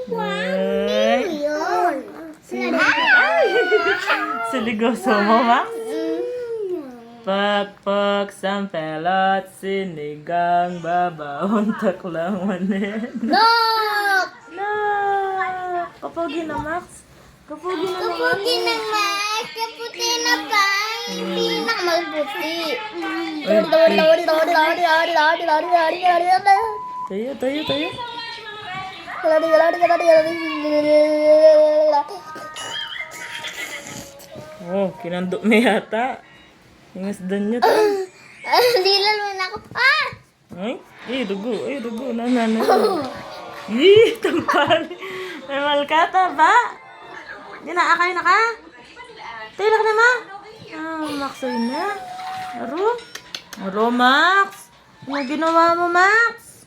Ay. Siligoso mo, Max? Pakpak, sampelot, sinigang, babaon, taklang manin. No! No! Kapogi na, Max. Kapogi na naman. Kaputi naman. Kaputi na pa. Hindi na magbuti. Tayo, tayo, tayo. Oh, kinandok na yata. Ingasdan niya to. Dilal mo na ako. Ah! Ay, dugo. Ay, dugo. Nanana. Ih, tampal. May malkata ba? Di na, akay na ka? Tayo na ka na, ma? Ah, Max, ay na. Aro, Max. Ano ginawa mo, Max?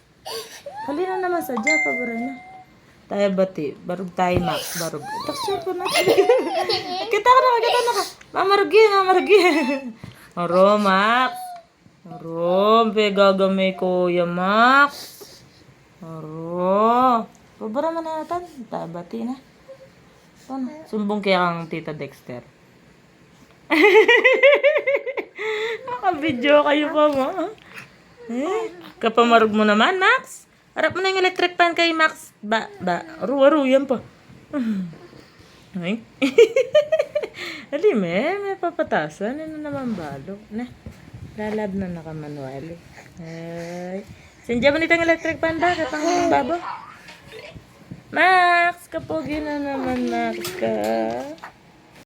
Halina naman sa dya, pabara na. Tayo bati. Barug tayo, Max. Barug. Taksyo po na. Kita ka na. Mamargi. Aro, Max. Aro, gagamay kuya, Max. Aro. Pabara man na natin. Tayo bati na. Ano? Sumbong kaya kang Tita Dexter. Naka-video kayo pa mo. Kapamarog mo naman, Max. Harap mo na yung electric fan kay Max. Aru, yan pa. Ay. May papatasan. Ano naman balo? Na, lalab na nakamanuali. Ay. Sindya mo nito yung electric fan ba? Kapang babo. Max, kapogi na naman, Max ka.